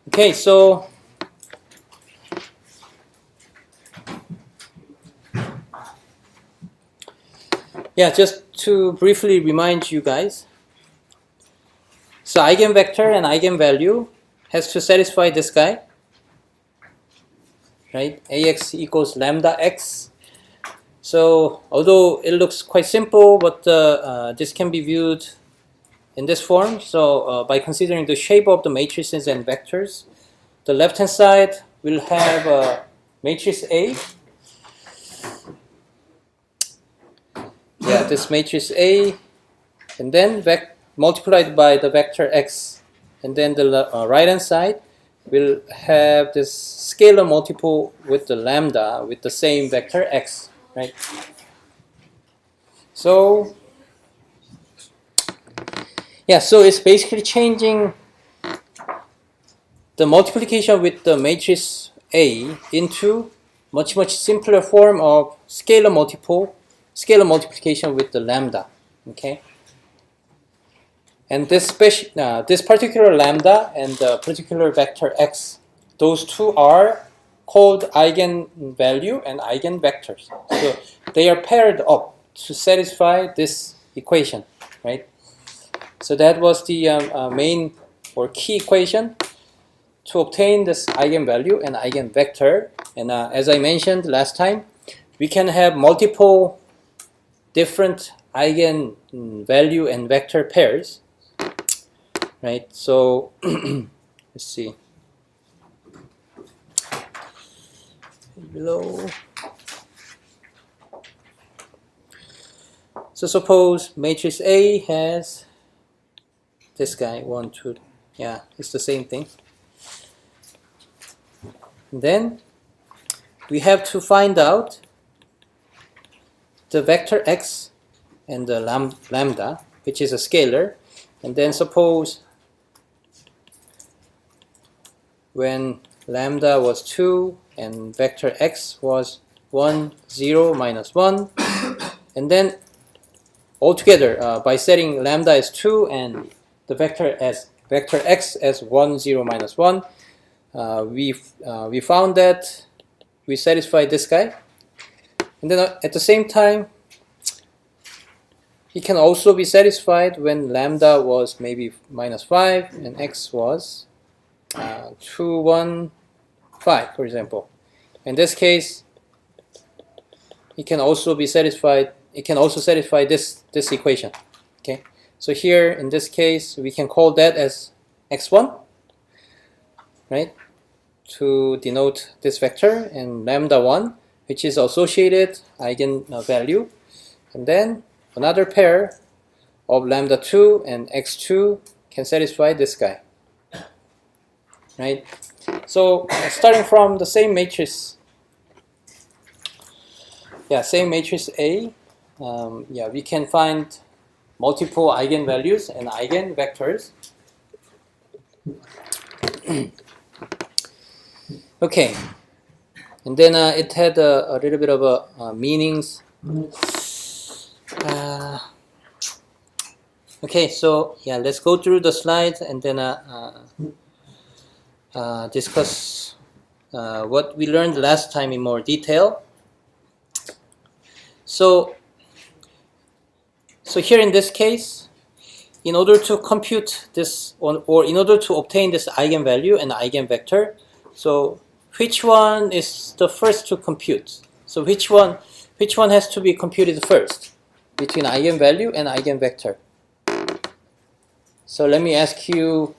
Okay, so yeah, just to briefly remind you guys. So eigenvector and eigenvalue has to satisfy this guy, right? Ax equals lambda x. So although it looks quite simple, but this can be viewed in this form. So by considering the shape of the matrices and vectors, the left-hand side will have matrix A. Yeah, this matrix A, and then multiplied by the vector x, and then the right-hand side will have this scalar multiple with the lambda with the same vector x, right? So yeah, so it's basically changing the multiplication with the matrix A into much simpler form of scalar multiplication with the lambda. Okay, and this particular lambda and the particular vector x, those two are called eigenvalue and eigenvectors. So they are paired up to satisfy this equation, right? So that was the main or key equation to obtain this eigenvalue and eigenvector. And as I mentioned last time, we can have multiple different eigenvalue and vector pairs, right? So let's see. Below. So suppose matrix A has this guy, 1, 2, yeah, it's the same thing. And then we have to find out the vector x and the lambda, which is a scalar. And then suppose when lambda was 2 and vector x was 1, 0, minus 1, and then altogether by setting lambda as 2 and the vector x as 1, 0, minus 1, we found that we satisfy this guy. And then at the same time, it can also be satisfied when lambda was maybe minus 5 and x was 2, 1, 5, for example. In this case, it can also be satisfied. It can also satisfy this equation. Okay. So here in this case, we can call that as x1, right, to denote this vector, and lambda 1, which is associated eigenvalue, and then another pair of lambda 2 and x2 can satisfy this guy, right? So starting from the same matrix, same matrix A, we can find multiple eigenvalues and eigenvectors. Okay, and then it had a little bit of meanings. Okay, so yeah, let's go through the slides and then discuss what we learned last time in more detail. So here in this case, in order to compute this, or in order to obtain this eigenvalue and eigenvector, so which one is the first to compute? So which one has to be computed first between eigenvalue and eigenvector? So let me ask you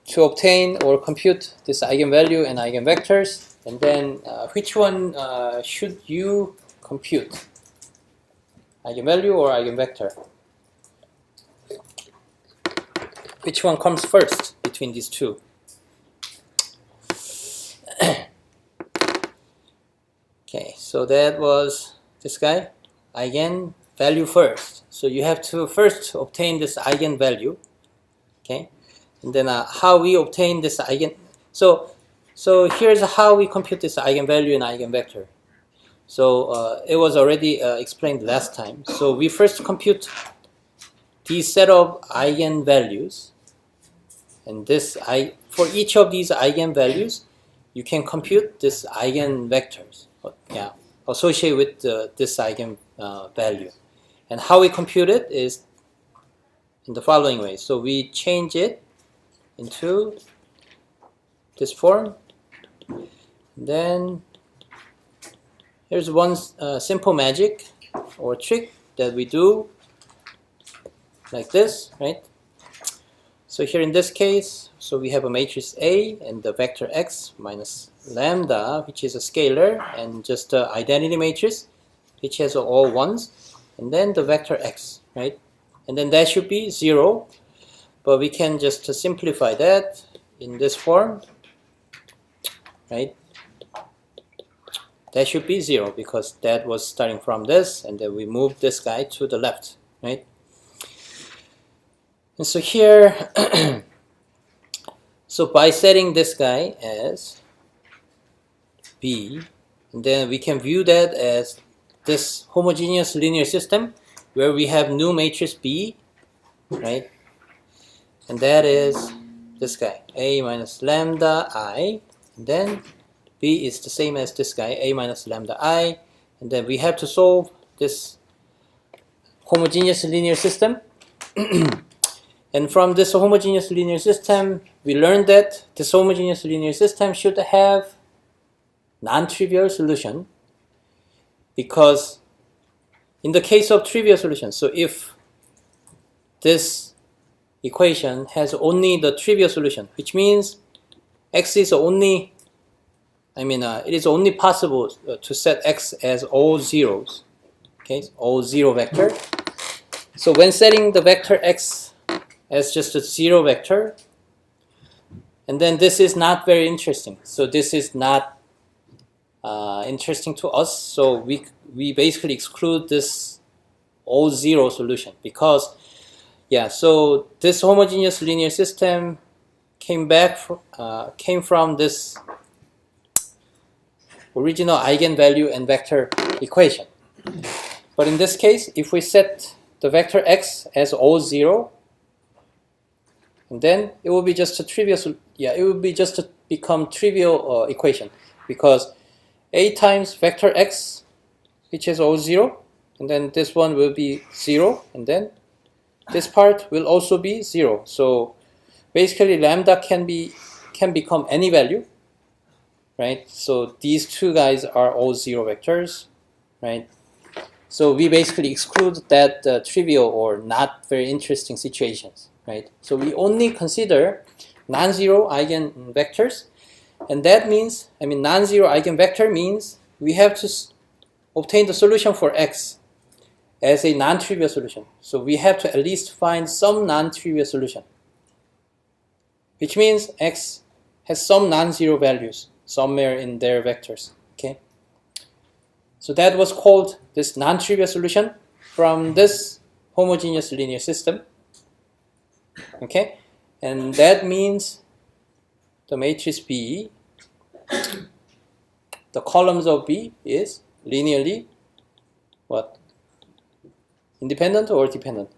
to obtain or compute this eigenvalue and eigenvectors, and then which one should you compute? Eigenvalue or eigenvector? Which one comes first between these two? Okay, so that was this guy, eigenvalue first. So you have to first obtain this eigenvalue, okay? And then how we obtain this so here's how we compute this eigenvalue and eigenvector. So it was already explained last time. So we first compute these set of eigenvalues, and for each of these eigenvalues, you can compute this eigenvectors, associated with this eigenvalue. And how we compute it is in the following way. So we change it into this form. Then here's one simple magic or trick that we do like this, right? So here in this case, so we have a matrix A and the vector x minus lambda, which is a scalar, and just an identity matrix, which has all ones, and then the vector x, right? And then that should be 0, but we can just simplify that in this form, right? That should be 0 because that was starting from this, and then we move this guy to the left, right? And so here, so by setting this guy as B, and then we can view that as this homogeneous linear system where we have new matrix B, right? And that is this guy, A minus lambda I, and then B is the same as this guy, A minus lambda I, and then we have to solve this homogeneous linear system. And from this homogeneous linear system, we learned that this homogeneous linear system should have non-trivial solution, because in the case of trivial solution, so if this equation has only the trivial solution, which means x is only, it is only possible to set x as all zeros, okay, all zero vector. So when setting the vector x as just a zero vector, and then this is not very interesting. So this is not interesting to us. So we basically exclude this all zero solution because, so this homogeneous linear system came from this original eigenvalue and vector equation. But in this case, if we set the vector x as all zero, and then it will be just a trivial, it will be just become trivial equation, because a times vector x, which is all zero, and then this one will be 0, and then this part will also be 0. So basically lambda can become any value, right? So these two guys are all 0 vectors, right? So we basically exclude that trivial or not very interesting situations, right? So we only consider non-zero eigenvectors, and that means, non-zero eigenvector means we have to obtain the solution for x as a non-trivial solution. So we have to at least find some non-trivial solution, which means x has some non-zero values somewhere in their vectors, okay? So that was called this non-trivial solution from this homogeneous linear system, okay? And that means the matrix B, the columns of B is linearly what? Independent or dependent?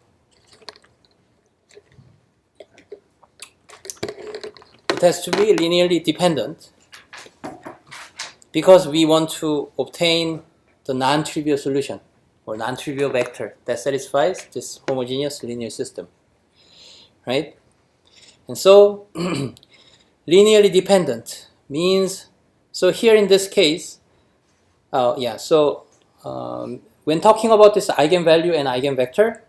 It has to be linearly dependent because we want to obtain the non-trivial solution or non-trivial vector that satisfies this homogeneous linear system, right? And so linearly dependent means, so here in this case, when talking about this eigenvalue and eigenvector,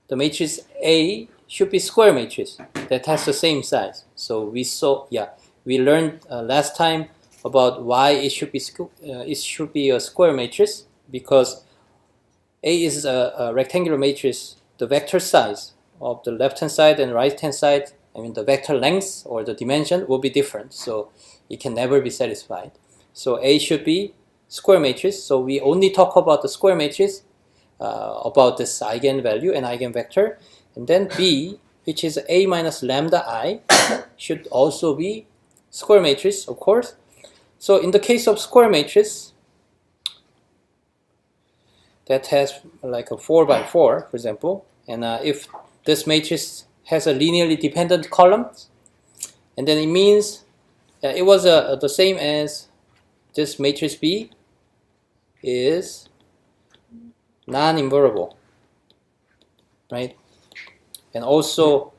the matrix A should be square matrix that has the same size. So we learned last time about why it should be a square matrix, because A is a rectangular matrix. The vector size of the left hand side and right hand side, the vector length or the dimension will be different, so it can never be satisfied. So A should be square matrix. So we only talk about the square matrix, about this eigenvalue and eigenvector, and then B, which is A minus lambda I, should also be square matrix, of course. So in the case of square matrix that has like a 4 by 4, for example, and if this matrix has a linearly dependent column, and then it means it was the same as this matrix B is non-invertible, right? And also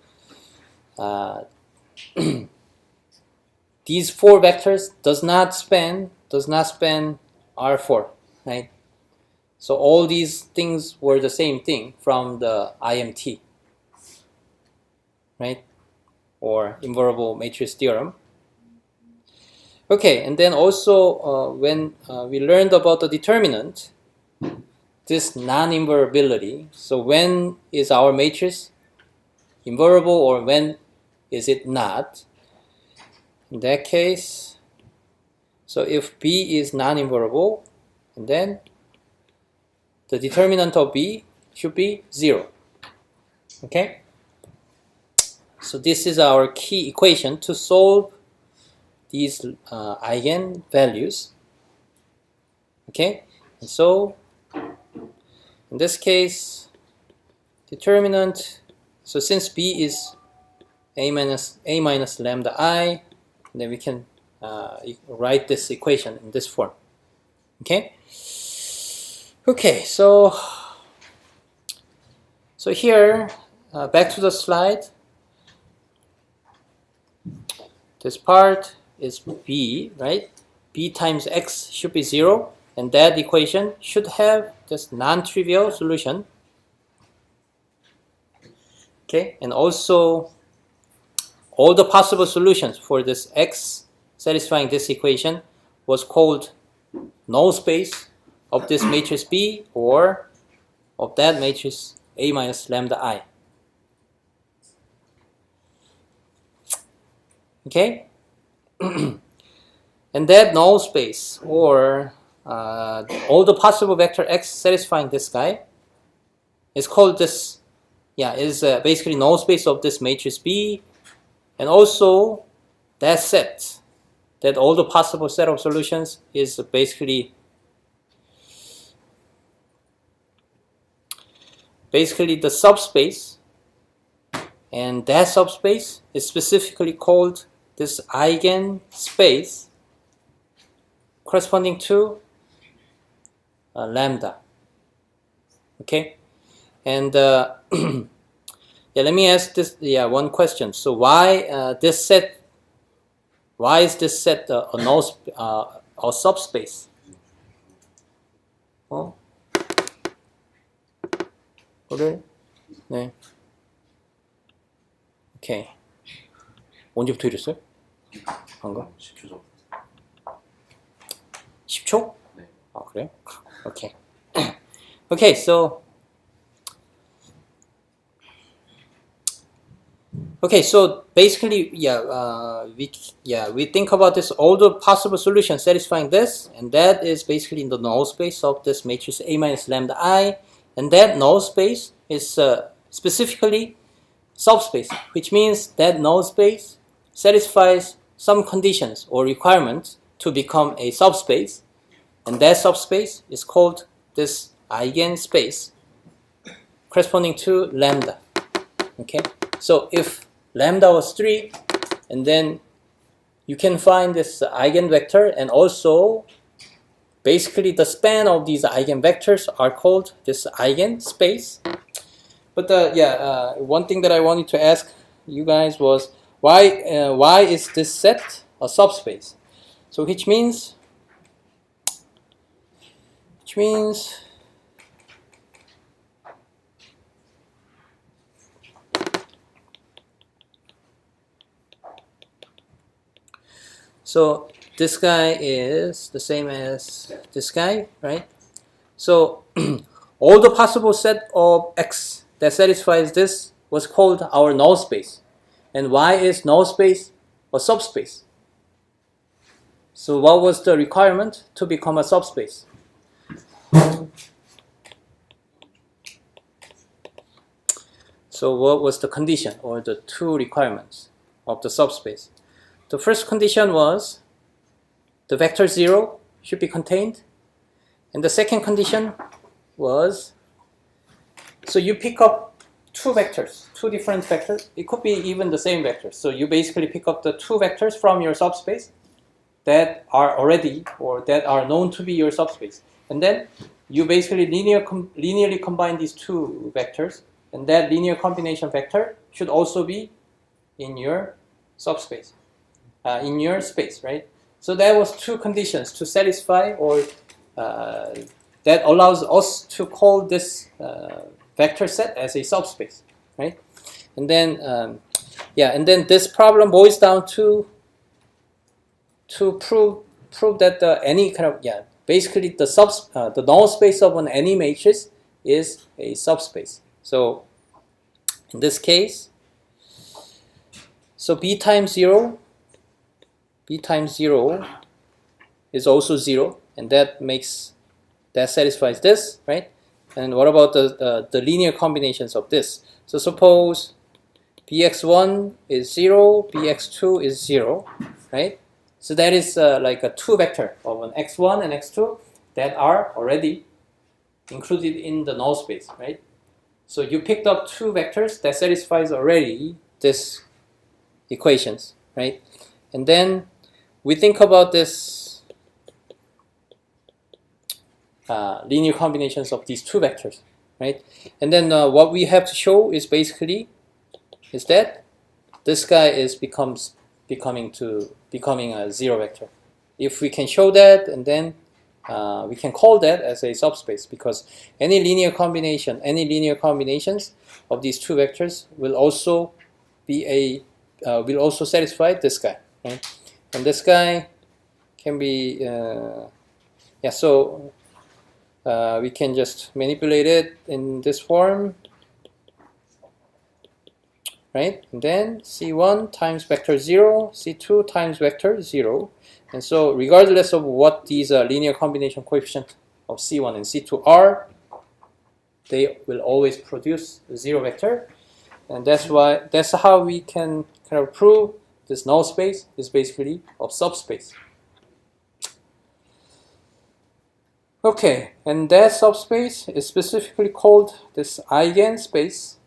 these four vectors does not span R4, right? So all these things were the same thing from the IMT, right? Or invertible matrix theorem. Okay, and then also when we learned about the determinant, this non-invertibility. So when is our matrix invertible or when is it not? In that case, so if B is non-invertible, and then the determinant of B should be 0. Okay? So this is our key equation to solve these eigenvalues. Okay? And so in this case, determinant, so since B is a minus lambda I, then we can write this equation in this form. Okay? Okay, so here, back to the slide. This part is B, right? B times X should be 0, and that equation should have this non-trivial solution. Okay, and also all the possible solutions for this X satisfying this equation was called null space of this matrix B or of that matrix A minus lambda I. Okay? And that null space or all the possible vector X satisfying this guy is called this, is basically null space of this matrix B, and also that set, that all the possible set of solutions is basically the subspace, and that subspace is specifically called this eigenspace corresponding to lambda. Okay, and let me ask this one question. So why is this set a subspace? 그래? 네. 오케이. 언제부터 이랬어요? 방금? 10초 전. 10초? 네. 아, 그래요? 오케이. Okay, so basically, we think about this, all the possible solutions satisfying this, and that is basically in the null space of this matrix A minus lambda I, and that null space is specifically subspace, which means that null space satisfies some conditions or requirements to become a subspace, and that subspace is called this eigenspace corresponding to lambda. Okay, so if lambda was 3, and then you can find this eigenvector, and also basically the span of these eigenvectors are called this eigenspace. But one thing that I wanted to ask you guys was why is this set a subspace? So which means so this guy is the same as this guy, right? So all the possible set of X that satisfies this was called our null space. And why is null space a subspace? So what was the requirement to become a subspace? So what was the condition or the two requirements of the subspace? The first condition was the vector 0 should be contained. And the second condition was, so you pick up two vectors, two different vectors. It could be even the same vectors. So you basically pick up the two vectors from your subspace that are already or that are known to be your subspace, and then you basically linearly combine these two vectors, and that linear combination vector should also be in your subspace, in your space, right? So that was two conditions to satisfy, or that allows us to call this vector set as a subspace, right? And then, and then this problem boils down to prove that any kind of basically the null space of any matrix is a subspace. So in this case, so b times 0 is also 0, and that satisfies this, right? And what about the linear combinations of this? So suppose bx1 is 0, bx2 is 0, right? So that is like a two vector of an x1 and x2 that are already included in the null space, right? So you picked up two vectors that satisfies already this equations, right? And then we think about this linear combinations of these two vectors, right? And then what we have to show is basically that this guy is becoming a zero vector. If we can show that, and then we can call that as a subspace, because any linear combinations of these two vectors will also be will also satisfy this guy, right? And this guy can be so we can just manipulate it in this form, right? And then C1 times vector 0, C2 times vector 0. And so regardless of what these linear combination coefficient of C1 and C2 are, they will always produce a 0 vector. And that's how we can kind of prove this null space is basically of subspace. Okay, and that subspace is specifically called this eigenspace.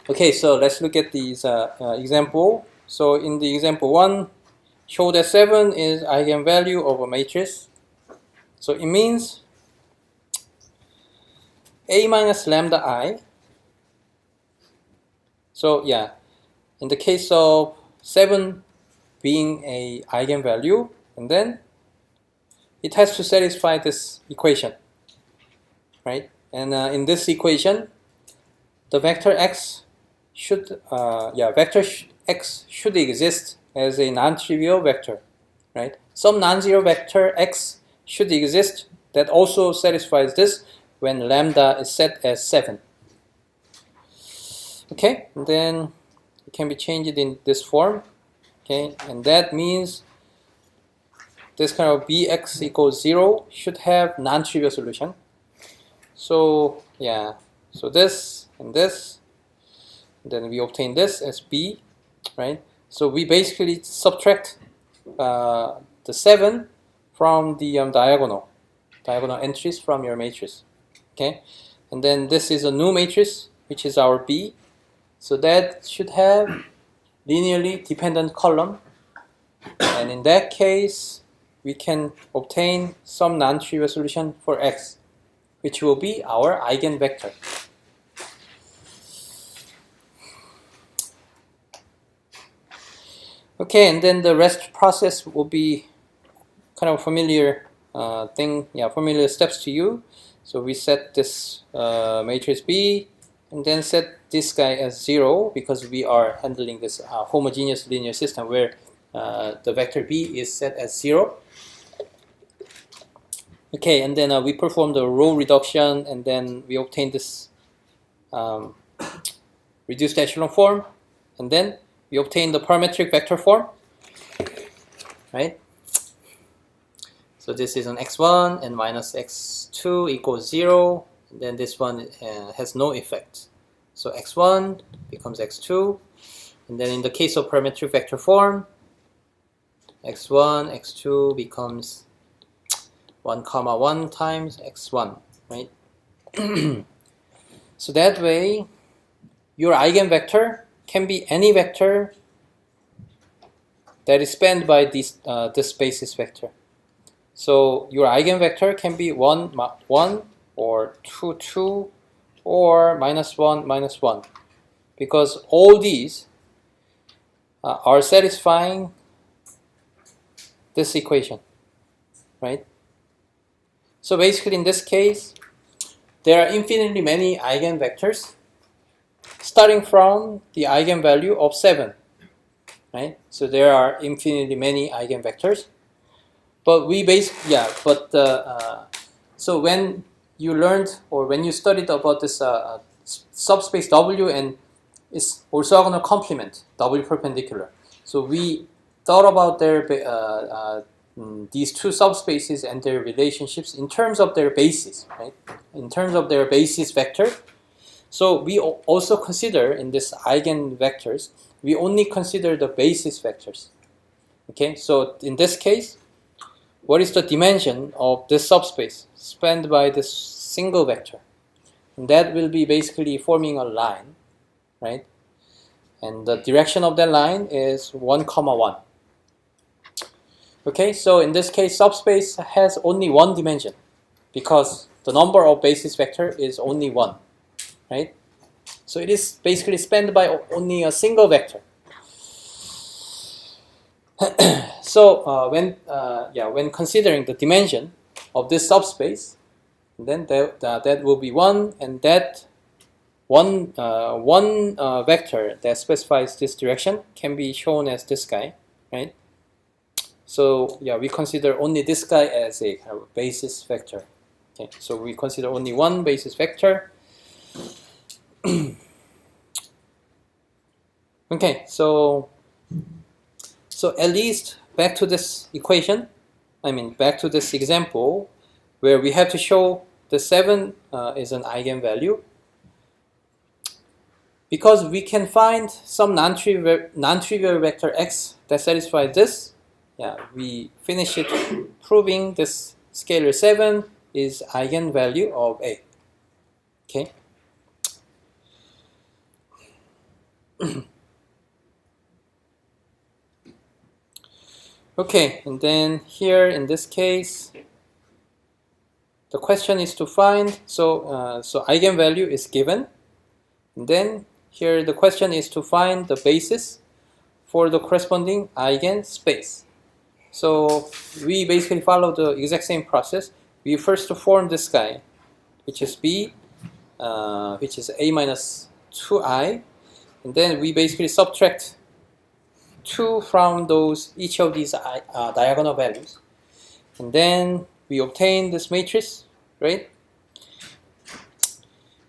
Okay, so let's look at these example. So in the example 1, show that 7 is eigenvalue of a matrix. So it means A minus lambda I. So yeah, in the case of 7 being a eigenvalue, and then it has to satisfy this equation, right? And in this equation, the vector x should x should exist as a non-trivial vector, right? Some non-zero vector x should exist that also satisfies this when lambda is set as 7. Okay, and then it can be changed in this form. Okay, and that means this kind of bx equals 0 should have non-trivial solution. So yeah, so this and this, and then we obtain this as b, right? So we basically subtract the 7 from the diagonal entries from your matrix. Okay, and then this is a new matrix, which is our b. So that should have linearly dependent column, and in that case we can obtain some non-trivial solution for x, which will be our eigenvector. Okay, and then the rest process will be kind of familiar familiar steps to you. So we set this matrix B, and then set this guy as 0, because we are handling this homogeneous linear system where the vector B is set as 0. Okay, and then we perform the row reduction, and then we obtain this reduced echelon form, and then we obtain the parametric vector form, right? So this is an x1 and minus x2 equals 0, and then this one has no effect. So x1 becomes x2, and then in the case of parametric vector form, x1, x2 becomes 1 comma 1 times x1, right? So that way your eigenvector can be any vector that is spanned by this basis vector. So your eigenvector can be 1, 1 or 2, 2 or -1, -1, because all these are satisfying this equation, right? So basically in this case, there are infinitely many eigenvectors starting from the eigenvalue of 7, right? So there are infinitely many eigenvectors, but so when you learned or when you studied about this subspace W and its orthogonal complement W perpendicular, so we thought about these two subspaces and their relationships in terms of their basis, right? In terms of their basis vector. So we also consider in this eigenvectors, we only consider the basis vectors. Okay, so in this case, what is the dimension of this subspace spanned by this single vector? And that will be basically forming a line, right? And the direction of that line is 1, 1. Okay, so in this case, subspace has only one dimension because the number of basis vector is only 1, right? So it is basically spanned by only a single vector. So when considering the dimension of this subspace, then that will be 1, and that one vector that specifies this direction can be shown as this guy, right? So yeah, we consider only this guy as a kind of basis vector. Okay, so we consider only one basis vector. Okay, so at least back to this equation, back to this example, where we have to show the 7 is an eigenvalue. Because we can find some non-trivial vector x that satisfies this, we finish it proving this scalar 7 is eigenvalue of A. Okay. Okay, and then here in this case, the question is to find, so eigenvalue is given, and then here the question is to find the basis for the corresponding eigenspace. So we basically follow the exact same process. We first form this guy, which is B, which is A minus 2I, and then we basically subtract 2 from each of these diagonal values, and then we obtain this matrix, right?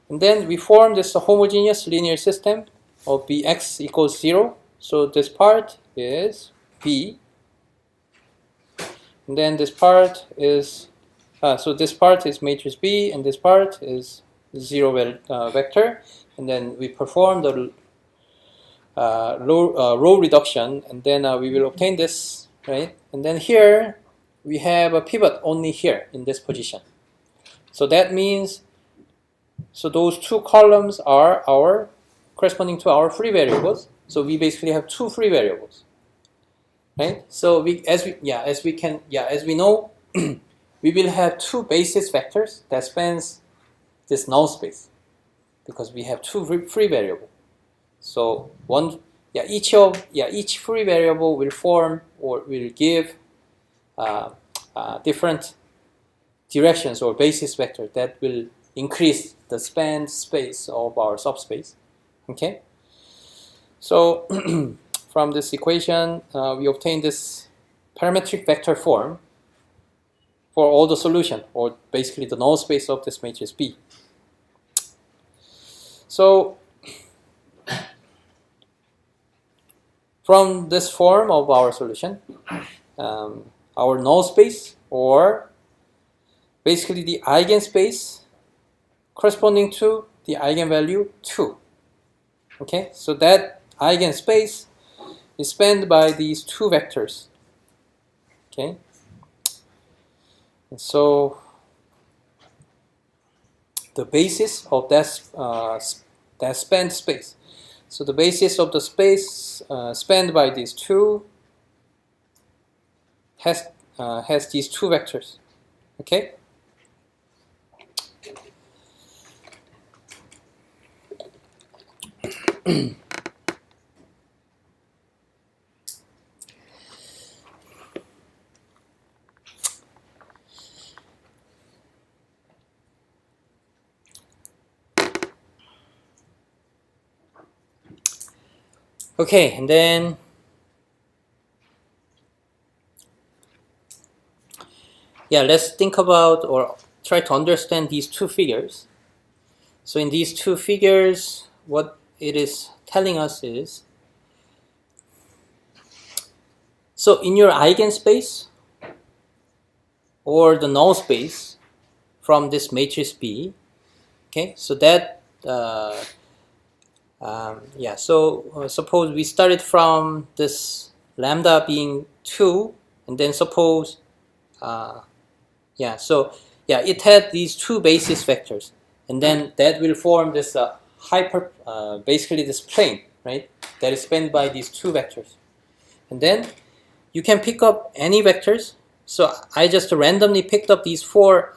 And then we form this homogeneous linear system of Bx equals 0. So this part is B, and then this part is this part is matrix B, and this part is 0 vector, and then we perform the row reduction, and then we will obtain this, right? And then here we have a pivot only here in this position. So that means, so those 2 columns are our corresponding to our free variables. So we basically have 2 free variables, right? So as we know, we will have 2 basis vectors that spans this null space because we have 2 free variables. So each free variable will form or will give different directions or basis vector that will increase the span space of our subspace. Okay. So from this equation, we obtain this parametric vector form for all the solution, or basically the null space of this matrix B. So from this form of our solution, our null space, or basically the eigenspace corresponding to the eigenvalue 2. Okay, so that eigenspace is spanned by these 2 vectors. Okay, and so the basis of that spanned space. So the basis of the space spanned by these two has these two vectors. Okay. Okay, and then let's think about or try to understand these two figures. So in these two figures, what it is telling us is, so in your eigenspace or the null space from this matrix B, okay, so that suppose we started from this lambda being 2, and then suppose it had these two basis vectors, and then that will form this basically this plane, right, that is spanned by these two vectors. And then you can pick up any vectors. So I just randomly picked up these four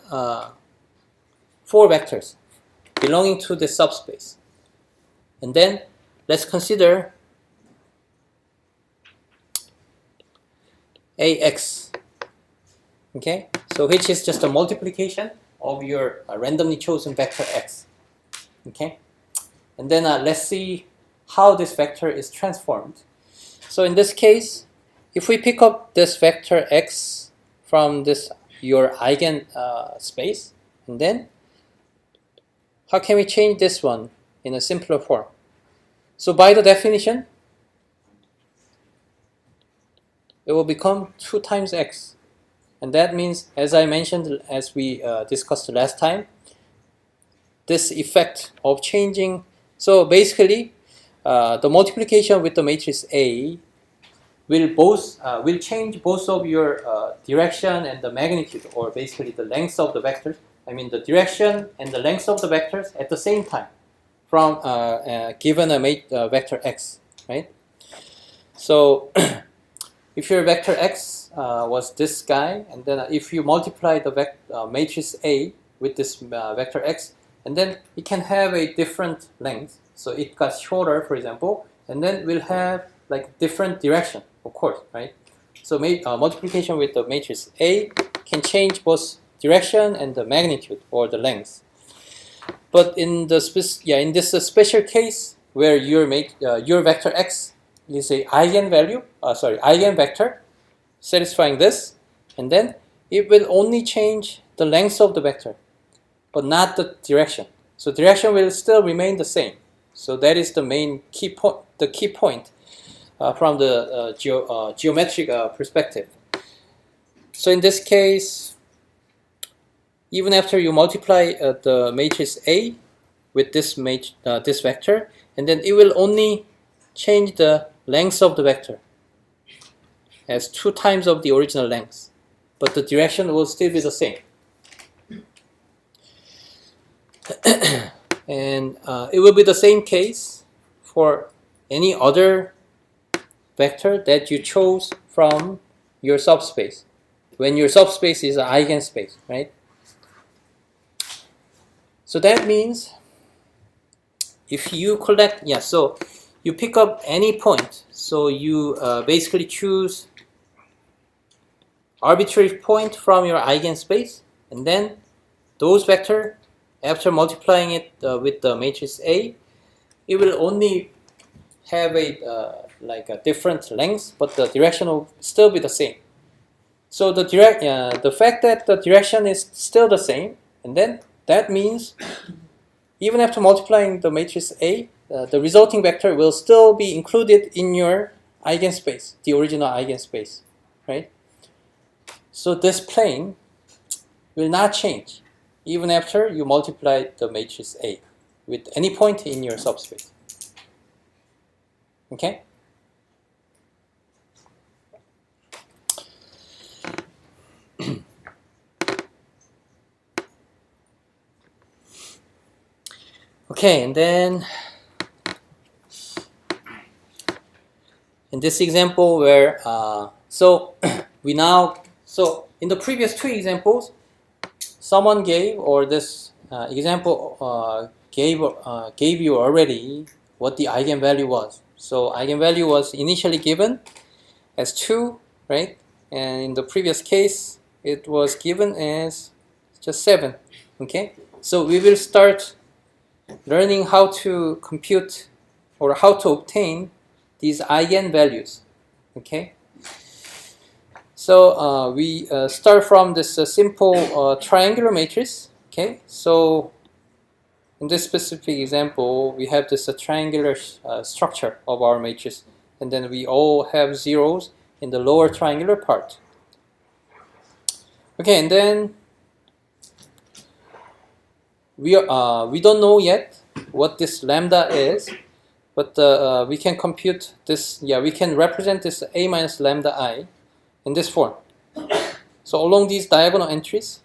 vectors belonging to the subspace. And then let's consider AX. Okay, so which is just a multiplication of your randomly chosen vector X. Okay, and then let's see how this vector is transformed. So in this case, if we pick up this vector X from this your eigen space, and then how can we change this one in a simpler form? So by the definition, it will become 2 times X. And that means, as I mentioned, as we discussed last time, this effect of changing. So basically, the multiplication with the matrix A will change both of your direction and the magnitude, or basically the length of the vectors. I mean the direction and the length of the vectors at the same time from given a vector X, right? So if your vector X was this guy, and then if you multiply the matrix A with this vector X, and then it can have a different length. So it got shorter, for example, and then we'll have like different direction, of course, right? So multiplication with the matrix A can change both direction and the magnitude or the length. But in the in this special case where your vector X is a eigenvector satisfying this, and then it will only change the length of the vector, but not the direction. So direction will still remain the same. So that is the main key point. The key point from the geometric perspective. So in this case, even after you multiply the matrix A with this vector, and then it will only change the length of the vector as 2 times of the original length, but the direction will still be the same. And it will be the same case for any other vector that you chose from your subspace, when your subspace is an eigenspace, right? So that means if you collect, so you pick up any point. So you basically choose arbitrary point from your eigenspace, and then those vector, after multiplying it with the matrix A, it will only have a different length, but the direction will still be the same. So the fact that the direction is still the same, and then that means even after multiplying the matrix A, the resulting vector will still be included in your eigenspace, the original eigenspace, right? So this plane will not change even after you multiply the matrix A with any point in your subspace. Okay? Okay, and then in this example where so in the previous two examples, someone gave, or this example gave you already what the eigenvalue was. So eigenvalue was initially given as 2, right? And in the previous case, it was given as just 7. Okay, so we will start learning how to compute or how to obtain these eigenvalues. Okay, so we start from this simple triangular matrix. Okay, so in this specific example, we have this triangular structure of our matrix, and then we all have zeros in the lower triangular part. Okay, and then we don't know yet what this lambda is, but we can compute this. Yeah, we can represent this a minus lambda I in this form. So along these diagonal entries,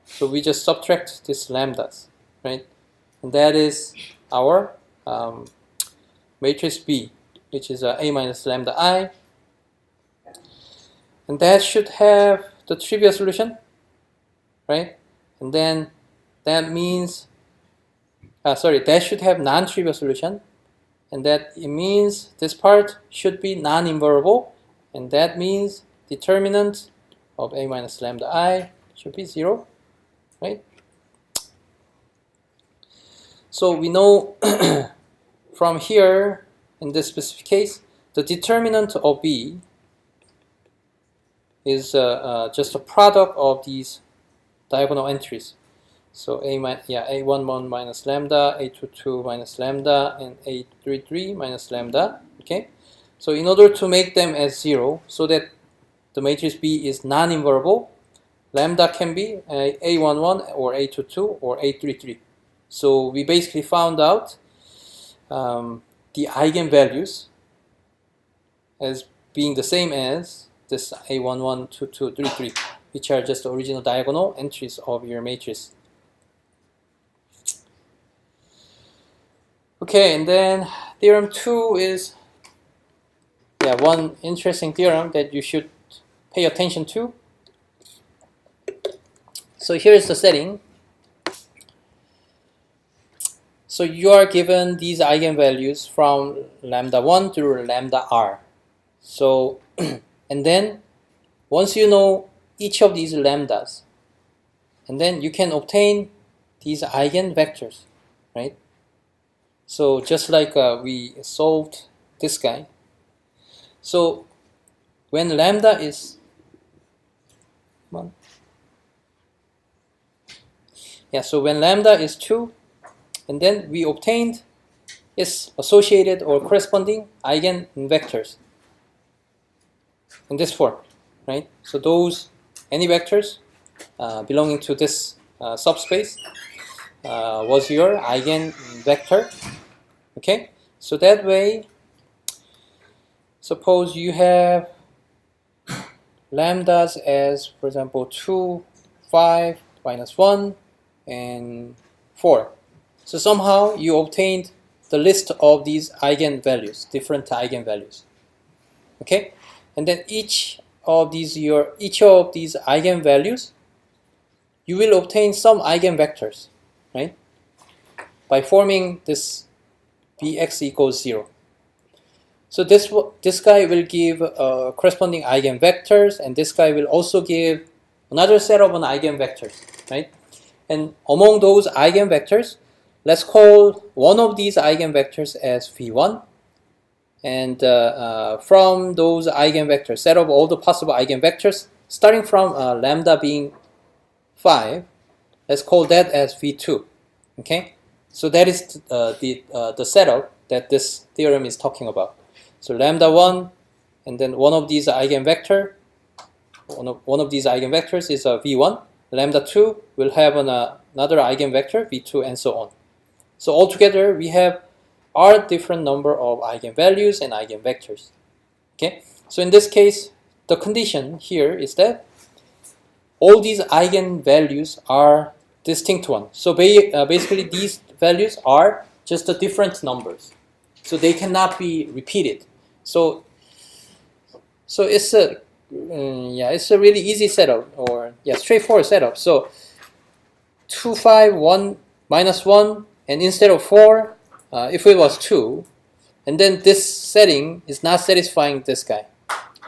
so we just subtract these lambdas, right? And that is our matrix B, which is a minus lambda I. And that should have the trivial solution, right? And then that means, that should have non-trivial solution. And that it means this part should be non-invariable. And that means determinant of a minus lambda I should be 0, right? So we know from here, in this specific case, the determinant of B is just a product of these diagonal entries. So A11 minus lambda, A22 minus lambda, and A33 minus lambda. Okay, so in order to make them as 0, so that the matrix B is non-invariable, lambda can be A11 or A22 or A33. So we basically found out the eigenvalues as being the same as this A11, 22, 33, which are just the original diagonal entries of your matrix. Okay, and then theorem 2 is one interesting theorem that you should pay attention to. So here's the setting. So you are given these eigenvalues from lambda 1 through lambda r. So, and then once you know each of these lambdas, and then you can obtain these eigenvectors, right? So just like we solved this guy. So when lambda is so when lambda is 2, and then we obtained its associated or corresponding eigenvectors in this form, right? So those, any vectors belonging to this subspace was your eigenvector. Okay, so that way, suppose you have lambdas as, for example, 2, 5, minus 1, and 4. So somehow you obtained the list of these eigenvalues, different eigenvalues. Okay, and then each of these eigenvalues, you will obtain some eigenvectors, right? By forming this Bx equals 0. So this guy will give corresponding eigenvectors, and this guy will also give another set of eigenvectors, right? And among those eigenvectors, let's call one of these eigenvectors as V1. And from those eigenvectors, set of all the possible eigenvectors, starting from lambda being 5, let's call that as V2. Okay, so that is the setup that this theorem is talking about. So lambda 1, and then one of these eigenvectors is a V1. Lambda 2 will have another eigenvector, V2, and so on. So altogether, we have r different number of eigenvalues and eigenvectors. Okay, so in this case, the condition here is that all these eigenvalues are distinct ones. So basically, these eigenvalues are just the different numbers, so they cannot be repeated. So it's a it's a really easy setup, or straightforward setup. So 2, 5, 1, minus 1, and instead of 4, if it was 2, and then this setting is not satisfying this guy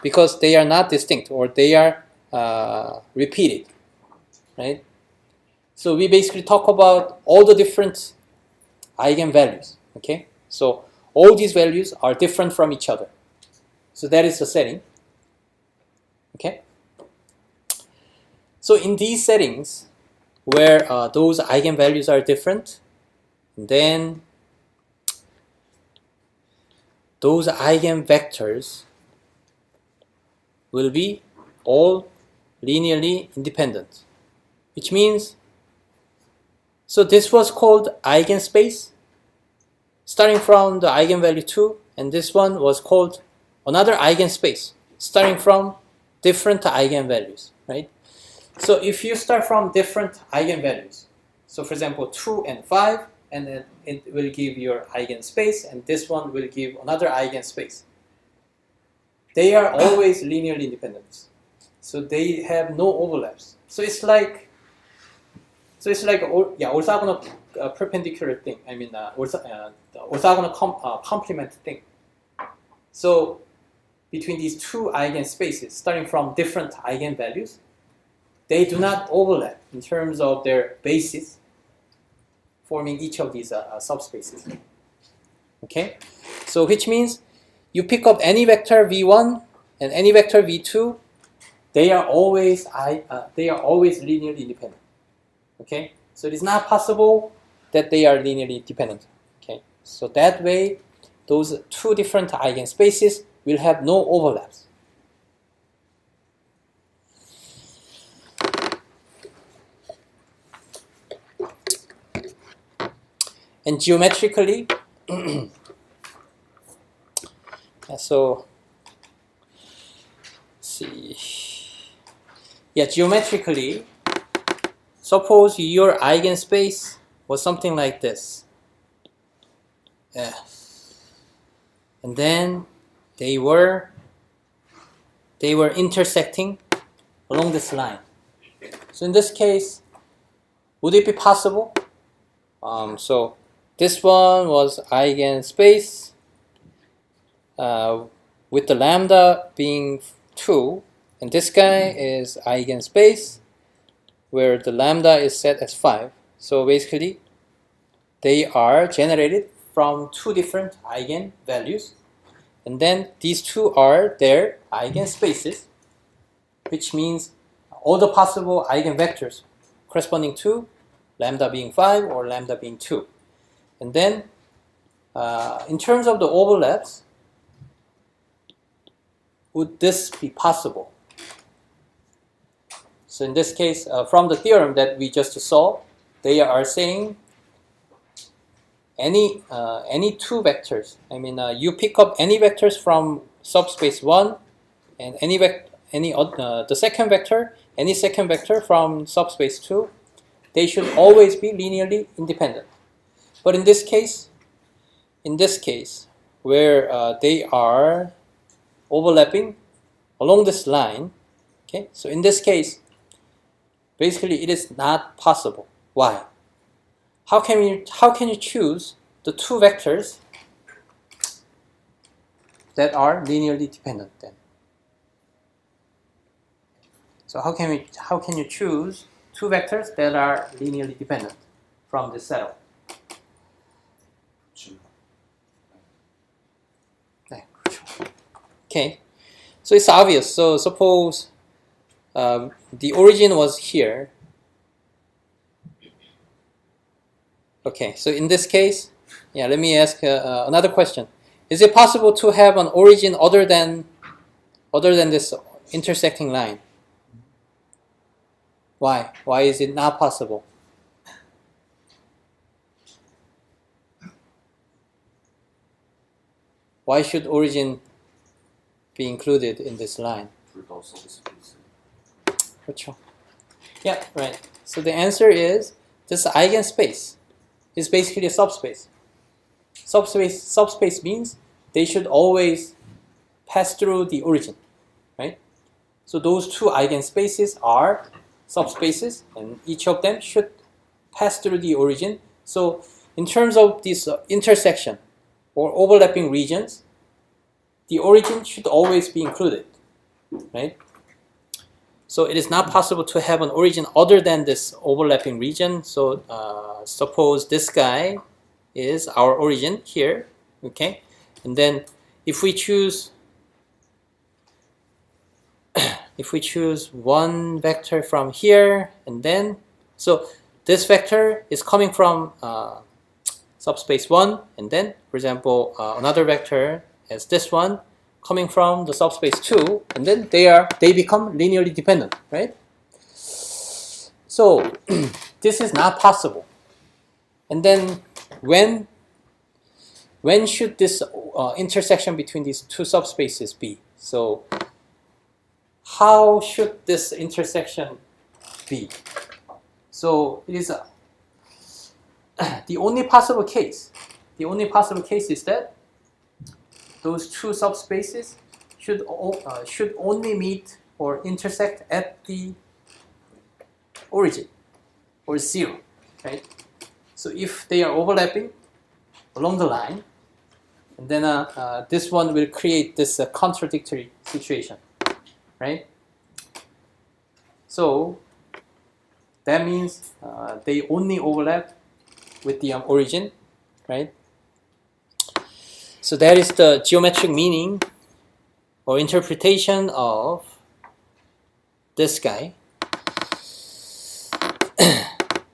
because they are not distinct, or they are repeated, right? So we basically talk about all the different eigenvalues, okay? So all these values are different from each other. So that is the setting, okay? So in these settings, where those eigenvalues are different, then those eigenvectors will be all linearly independent, which means, so this was called eigenspace, starting from the eigenvalue 2, and this one was called another eigenspace, starting from different eigenvalues, right? So if you start from different eigenvalues, so for example 2 and 5, and then it will give your eigenspace, and this one will give another eigenspace. They are always linearly independent, so they have no overlaps. So it's like orthogonal perpendicular thing. I mean orthogonal complement thing. So between these two eigenspaces, starting from different eigenvalues, they do not overlap in terms of their basis, forming each of these subspaces. Okay, so which means you pick up any vector v1 and any vector v2, they are always linearly independent. Okay, so it is not possible that they are linearly dependent. Okay, so that way, those two different eigenspaces will have no overlaps. And geometrically, so let's see. Yeah, geometrically, suppose your eigenspace was something like this. And then they were intersecting along this line. So in this case, would it be possible? So this one was eigenspace with the lambda being 2, and this guy is eigenspace where the lambda is set as 5. So basically, they are generated from two different eigenvalues, and then these two are their eigenspaces, which means all the possible eigenvectors corresponding to lambda being 5 or lambda being 2. And then in terms of the overlaps, would this be possible? So in this case, from the theorem that we just saw, they are saying any two vectors. I mean, you pick up any vectors from subspace 1, and the second vector, any second vector from subspace 2, they should always be linearly independent. But in this case, where they are overlapping along this line, okay, so in this case, basically it is not possible. Why? How can you choose the two vectors that are linearly dependent then? So how can you choose two vectors that are linearly dependent from this setup? Okay, so it's obvious. So suppose the origin was here. Okay, so in this case, let me ask another question. Is it possible to have an origin other than this intersecting line? Why? Why is it not possible? Why should origin be included in this line? Yeah, right. So the answer is this eigenspace. is basically a subspace. Subspace means they should always pass through the origin, right? So those two eigenspaces are subspaces, and each of them should pass through the origin. So in terms of this intersection or overlapping regions, the origin should always be included, right? So it is not possible to have an origin other than this overlapping region. So suppose this guy is our origin here, okay? And then if we choose one vector from here, and then so this vector is coming from subspace 1, and then for example another vector as this one coming from the subspace 2, and then they become linearly dependent, right? So this is not possible. And then when should this intersection between these two subspaces be? So how should this intersection be? So it is the only possible case. The only possible case is that those two subspaces should only meet or intersect at the origin or 0, right? So if they are overlapping along the line, and then this one will create this contradictory situation, right? So that means they only overlap with the origin, right? So that is the geometric meaning or interpretation of this guy,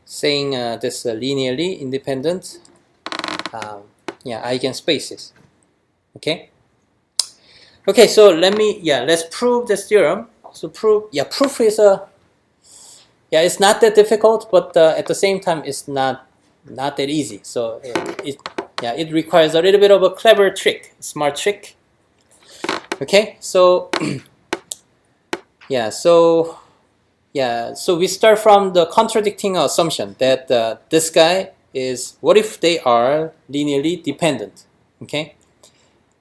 saying this linearly independent eigenspaces. Okay. Okay, so let's prove this theorem. So proof is it's not that difficult, but at the same time it's not that easy. So it requires a little bit of a clever trick, smart trick. Okay, so so we start from the contradicting assumption that this guy is, what if they are linearly dependent? Okay,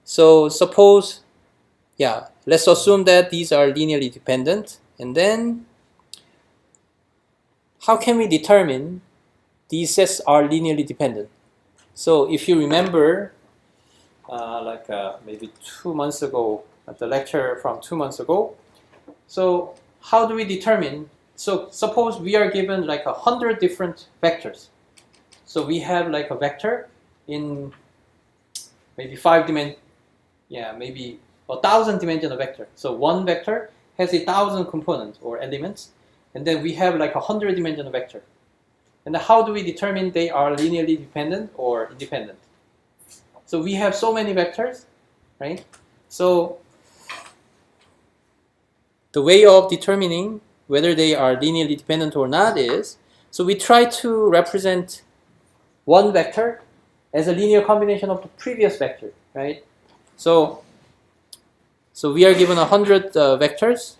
so suppose let's assume that these are linearly dependent, and then how can we determine these sets are linearly dependent? So if you remember, maybe 2 months ago, at the lecture from 2 months ago, so how do we determine? So suppose we are given like 100 different vectors. So we have like a vector in maybe 5 dimension, maybe 1,000 dimensional vector. So one vector has 1,000 components or elements, and then we have like 100 dimensional vector. And how do we determine they are linearly dependent or independent? So we have so many vectors, right? So the way of determining whether they are linearly dependent or not is, so we try to represent one vector as a linear combination of the previous vector, right? So we are given 100 vectors,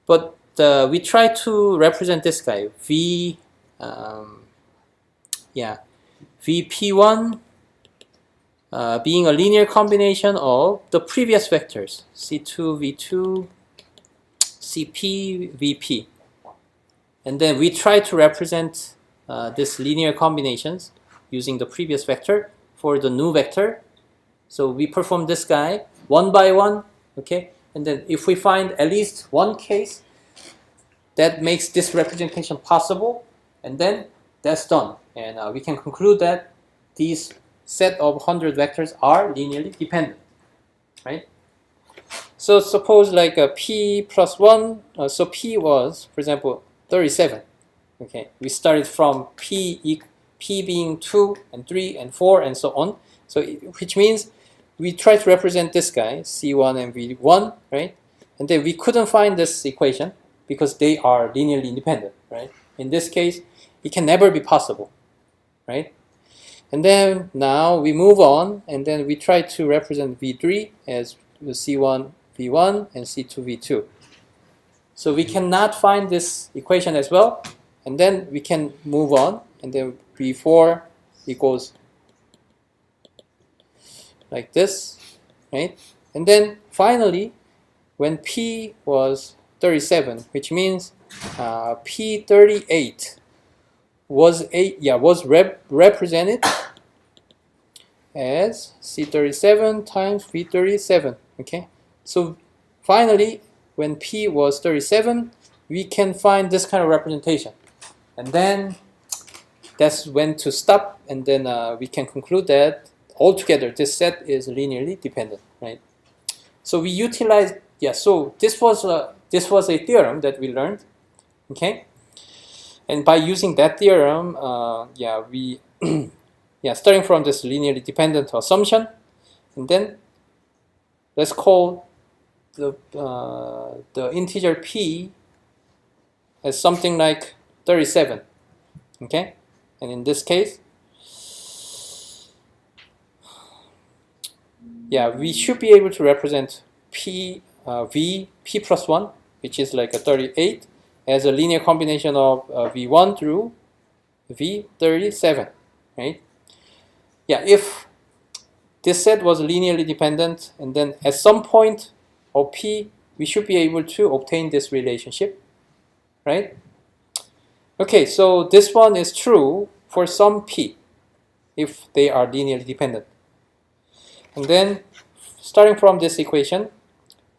but we try to represent this guy, VP1 being a linear combination of the previous vectors, C2, V2, CP, VP. And then we try to represent these linear combinations using the previous vector for the new vector. So we perform this guy one by one, okay? And then if we find at least one case that makes this representation possible, and then that's done. And we can conclude that these set of 100 vectors are linearly dependent, right? So suppose like P plus 1, so P was, for example, 37. Okay, we started from P being 2 and 3 and 4 and so on. So which means we try to represent this guy, C1 and V1, right? And then we couldn't find this equation because they are linearly independent, right? In this case, it can never be possible, right? And then now we move on, and then we try to represent V3 as C1 V1 and C2 V2. So we cannot find this equation as well, and then we can move on and then V4 equals like this, right? And then finally, when P was 37, which means P38 was represented as C37 times V37. Okay, so finally, when P was 37, we can find this kind of representation, and then that's when to stop, and then we can conclude that altogether this set is linearly dependent, right? So we utilized, so this was a theorem that we learned, okay? And by using that theorem, we starting from this linearly dependent assumption, and then let's call the integer p as something like 37, okay? And in this case, we should be able to represent p plus 1, which is like a 38, as a linear combination of v1 through v37, right? If this set was linearly dependent, and then at some point of p, we should be able to obtain this relationship, right? Okay, so this one is true for some p, if they are linearly dependent. And then, starting from this equation,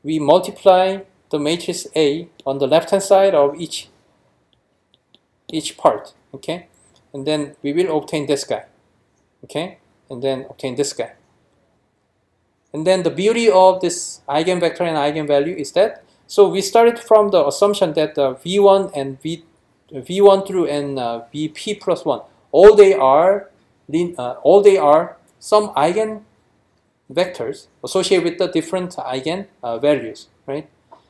we multiply the matrix A on the left-hand side of each part, okay? And then we will obtain this guy, okay? And then obtain this guy. And then the beauty of this eigenvector and eigenvalue is that, so we started from the assumption that V1 and V1 through and Vp plus 1, all they are some eigenvectors associated with the different eigenvalues, right?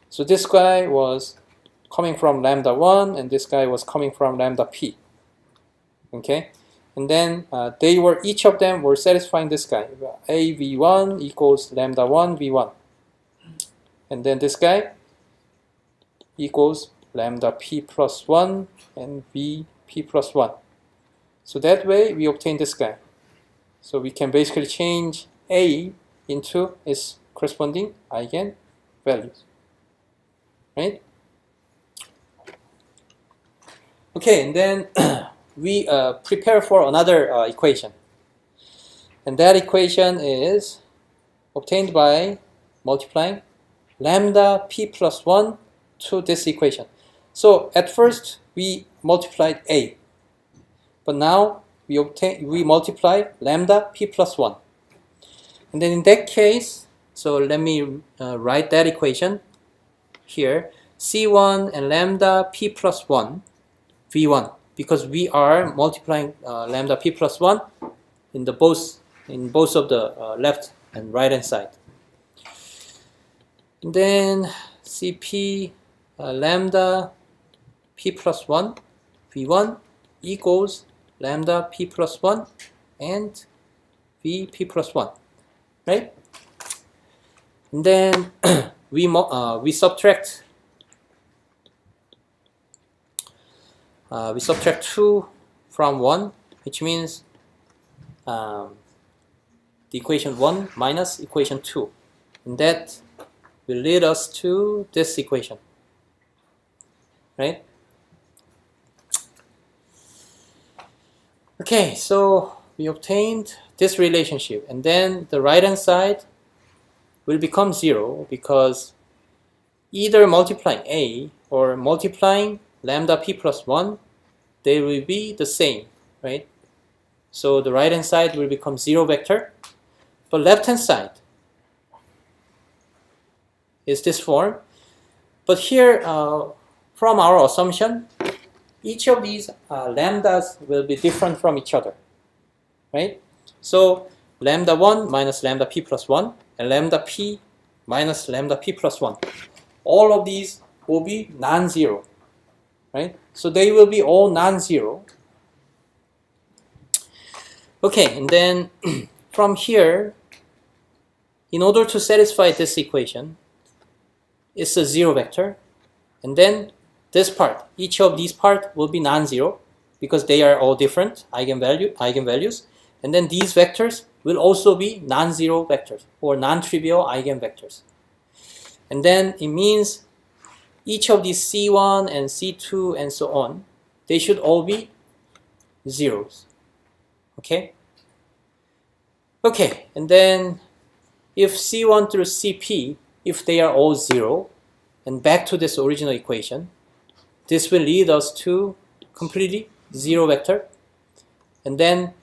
So this guy was coming from lambda 1, and this guy was coming from lambda p, okay? And then each of them were satisfying this guy. A v1 equals lambda 1 v1. And then this guy equals lambda p plus 1 and vp plus 1. So that way we obtain this guy. So we can basically change A into its corresponding eigenvalues, right? Okay, and then we prepare for another equation. And that equation is obtained by multiplying lambda p plus 1 to this equation. So at first we multiplied A, but now we multiply lambda p plus 1. And then in that case, so let me write that equation here, C1 and lambda p plus 1 V1, because we are multiplying lambda p plus 1 in both of the left and right hand side. And then Cp lambda p plus 1 V1 equals lambda p plus 1 and Vp plus 1, right? And then we subtract 2 from 1, which means the equation 1 minus equation 2, and that will lead us to this equation, right? Okay, so we obtained this relationship, and then the right hand side will become 0, because either multiplying A or multiplying lambda p plus 1, they will be the same, right? So the right hand side will become 0 vector, but left hand side is this form. But here, from our assumption, each of these lambdas will be different from each other, right? So lambda 1 minus lambda p plus 1 and lambda p minus lambda p plus 1, all of these will be non-zero, right? So they will be all non-zero. Okay, and then from here, in order to satisfy this equation, it's a 0 vector, and then this part, each of these parts will be non-zero, because they are all different eigenvalues. And then these vectors will also be non-zero vectors or non-trivial eigenvectors. And then it means each of these C1 and C2 and so on, they should all be zeros. Okay? Okay, and then if C1 through Cp, if they are all zero, and back to this original equation, this will lead us to completely zero vector. And then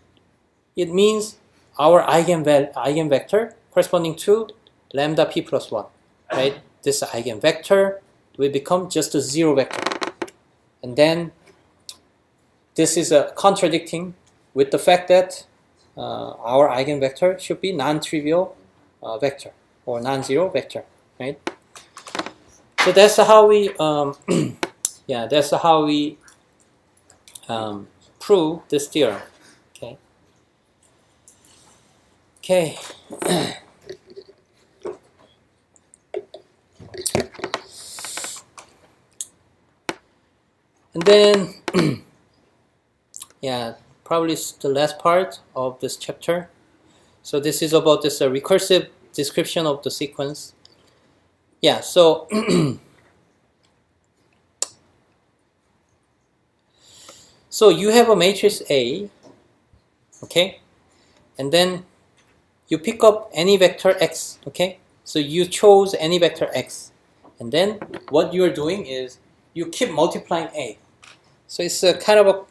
it means our eigenvector corresponding to lambda p plus 1, right? This eigenvector will become just a zero vector. And then this is contradicting with the fact that our eigenvector should be non-trivial vector or non-zero vector, right? So that's how we, that's how we prove this theorem. Okay. Okay. And then, probably the last part of this chapter. So this is about this recursive description of the sequence. Yeah, so so you have a matrix A, okay, and then you pick up any vector x, okay. So you chose any vector x, and then what you are doing is you keep multiplying A. So it's kind of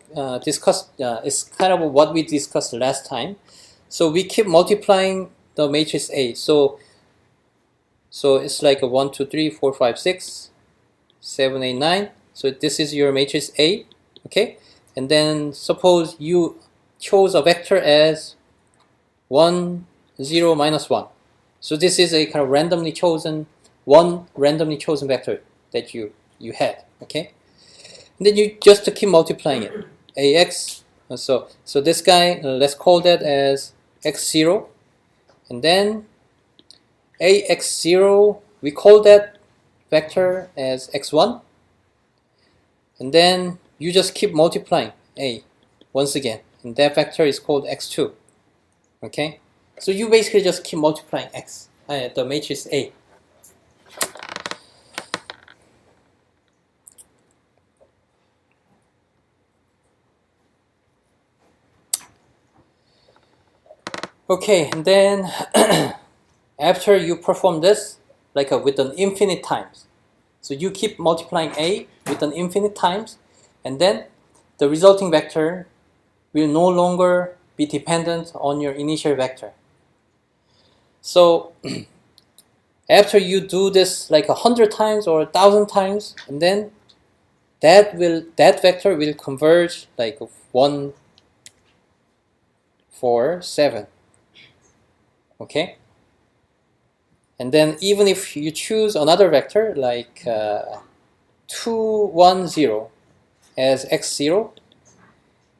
it's kind of what we discussed last time. So we keep multiplying the matrix A. So it's like a 1, 2, 3, 4, 5, 6, 7, 8, 9. So this is your matrix A, okay? And then suppose you chose a vector as 1, 0, minus 1. So this is a kind of randomly chosen vector that you had, okay? And then you just keep multiplying it. Ax, so this guy, let's call that as x0. And then ax0, we call that vector as x1. And then you just keep multiplying A once again. And that vector is called x2. Okay? So you basically just keep multiplying x, the matrix A. Okay, and then after you perform this, like with an infinite times. So you keep multiplying A with an infinite times, and then the resulting vector will no longer be dependent on your initial vector. So after you do this like 100 times or 1,000 times, and then that vector will converge like 1, 4, 7. Okay? And then even if you choose another vector like 2, 1, 0 as x0,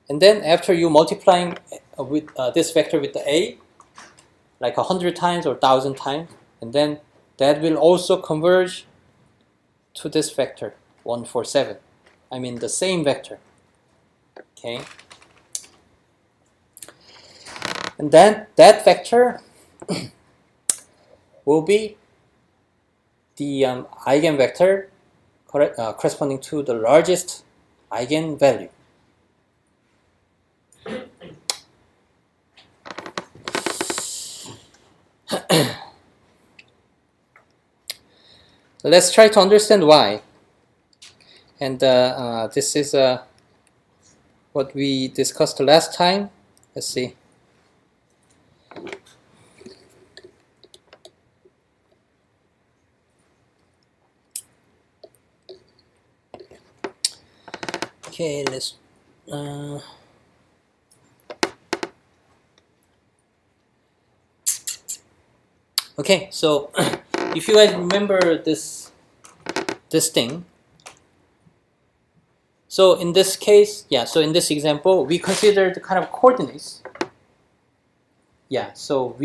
and then after you multiplying with this vector with the A like 100 times or 1,000 times, and then that will also converge to this vector 1, 4, 7. I mean the same vector. Okay? And then that vector will be the eigenvector corresponding to the largest eigenvalue. Let's try to understand why. And this is what we discussed last time. Let's see. Okay, let's okay, so if you guys remember this thing, so in this case, so in this example, we consider the kind of coordinates. So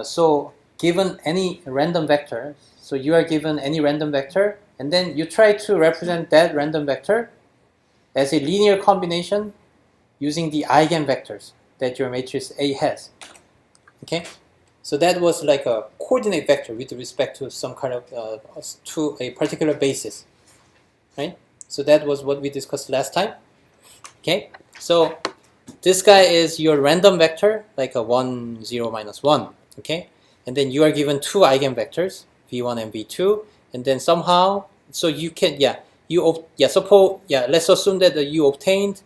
so given any random vector, so you are given any random vector, and then you try to represent that random vector as a linear combination using the eigenvectors that your matrix A has. Okay, so that was like a coordinate vector with respect to some kind of to a particular basis, right? So that was what we discussed last time. Okay, so this guy is your random vector, like a 1, 0, minus 1. Okay, and then you are given two eigenvectors, v1 and v2, and then somehow, so you can, let's assume that you obtained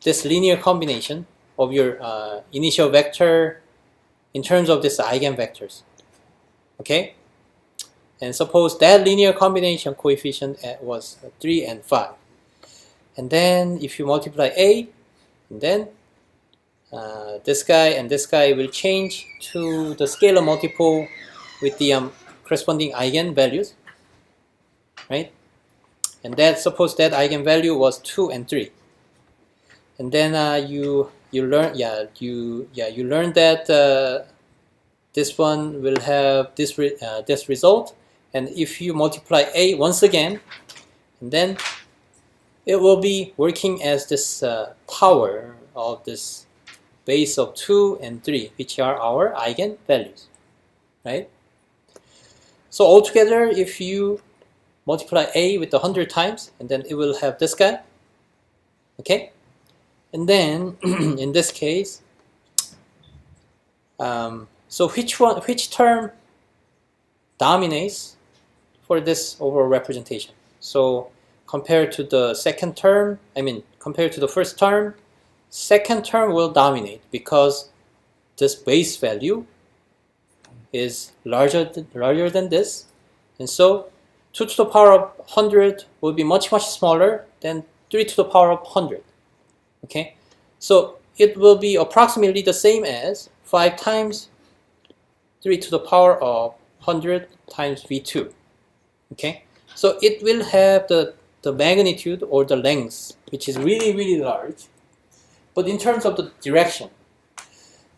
this linear combination of your initial vector in terms of this eigenvectors. Okay, and suppose that linear combination coefficient was 3 and 5, and then if you multiply A, and then this guy and this guy will change to the scalar multiple with the corresponding eigenvalues, right? And that, suppose that eigenvalue was 2 and 3, and then you learn that this one will have this this result, and if you multiply A once again, and then it will be working as this power of this base of 2 and 3, which are our eigenvalues, right? So altogether, if you multiply A with 100 times, and then it will have this guy, okay? And then in this case, so which term dominates for this overall representation? So compared to the second term, compared to the first term, second term will dominate because this base value is larger than this, and so 2 to the power of 100 will be much smaller than 3 to the power of 100. Okay, so it will be approximately the same as 5 times 3 to the power of 100 times v2. Okay, so it will have the magnitude or the length, which is really large. But in terms of the direction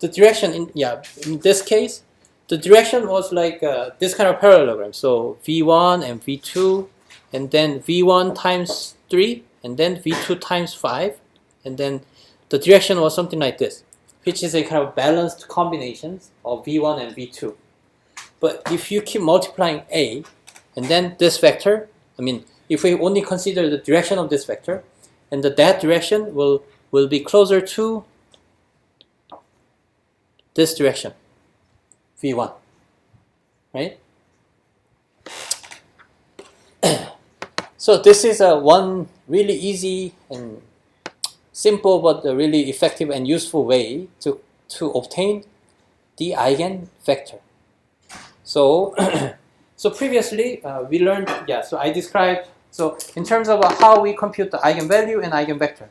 in this case, the direction was like this kind of parallelogram. So v1 and v2, and then v1 times 3, and then v2 times 5, and then the direction was something like this, which is a kind of balanced combinations of v1 and v2. But if you keep multiplying A, and then this vector, if we only consider the direction of this vector, and that direction will be closer to this direction, v1, right? So this is one really easy and simple but really effective and useful way to obtain the eigenvector. So so previously we learned, so I described, so in terms of how we compute the eigenvalue and eigenvector.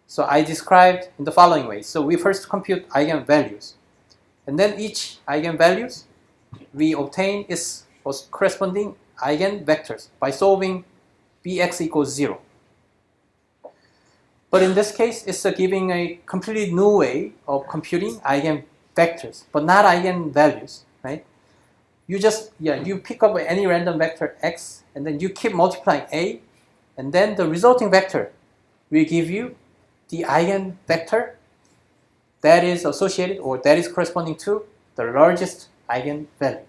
So I described in the following way. So we first compute eigenvalues, and then each eigenvalues we obtain its corresponding eigenvectors by solving bx equals 0. But in this case, it's giving a completely new way of computing eigenvectors, but not eigenvalues, right? You just, you pick up any random vector x, and then you keep multiplying A, and then the resulting vector will give you the eigenvector that is associated or that is corresponding to the largest eigenvalue.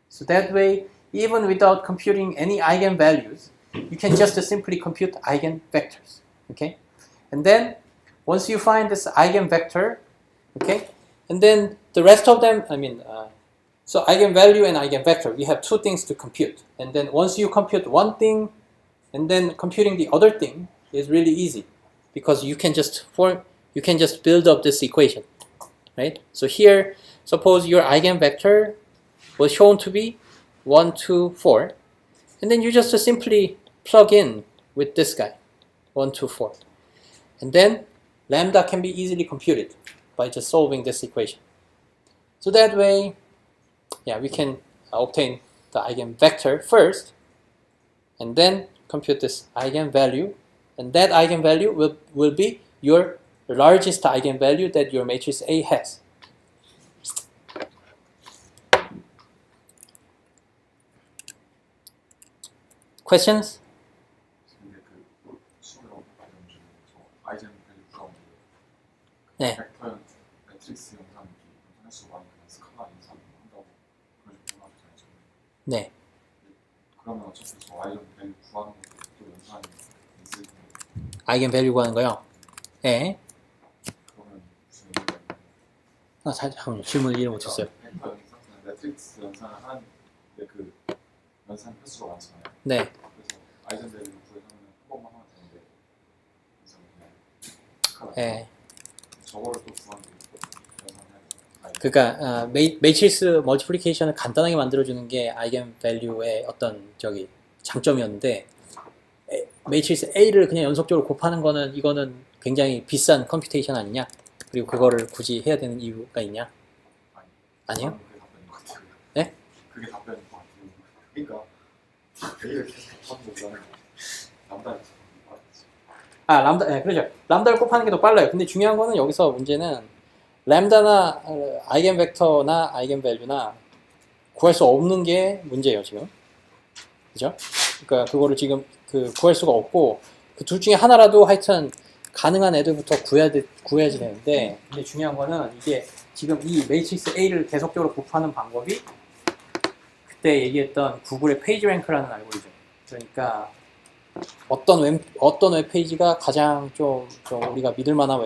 So that way, even without computing any eigenvalues, you can just simply compute eigenvectors, okay? And then once you find this eigenvector, okay, and then the rest of them, so eigenvalue and eigenvector, we have two things to compute. And then once you compute one thing, and then computing the other thing is really easy, because you can just build up this equation, right? So here, suppose your eigenvector was shown to be 1, 2, 4, and then you just simply plug in with this guy, 1, 2, 4. And then lambda can be easily computed by just solving this equation. So that way, we can obtain the eigenvector first, and then compute this eigenvalue, and that eigenvalue will be your largest eigenvalue that your matrix A has. Questions? 네. 벡터 매트릭스 영상 횟수 많이 그냥 스카라 영상 한다고 그런 식으로 하죠. 네. 그러면 어차피 저 아이언 밸류 구하는 것도 또 연산이 있을 텐데 아이겐 밸류 구하는 거요. 네. 그러면 무슨 의미가 있나요? 잠깐만요. 질문 이해 못했어요. 벡터 영상, 매트릭스 연산을 하는데 그 연산 횟수가 많잖아요. 네. 그래서 아이언 밸류 구해서는 한 번만 하면 되는데 그래서 그냥 스카라 네. 저거를 또 구하는 게 연산해야 돼요. 그러니까 매트릭스 멀티플리케이션을 간단하게 만들어주는 게 아이겐 밸류의 어떤 장점이었는데 매트릭스 A를 그냥 연속적으로 곱하는 거는 이거는 굉장히 비싼 컴퓨테이션 아니냐? 그리고 그거를 굳이 해야 되는 이유가 있냐? 아니요? 그게 답변인 것 같아요. 네? 그게 답변인 것 같아요. 그러니까 A를 계속 하는 거잖아요. 남다르죠. 람다, 네, 그렇죠. 람다를 곱하는 게 더 빨라요. 근데 중요한 거는 여기서 문제는 램다나 아이겐 벡터나 아이겐 밸류나 구할 수 없는 게 문제예요, 지금. 그죠? 그러니까 그거를 지금 구할 수가 없고 그 둘 중에 하나라도 하여튼 가능한 애들부터 구해야지 되는데 근데 중요한 거는 이게 지금 이 매트릭스 A를 계속적으로 곱하는 방법이 그때 얘기했던 구글의 페이지 랭크라는 알고리즘. 그러니까 어떤 웹페이지가 가장 좀 우리가 믿을 만한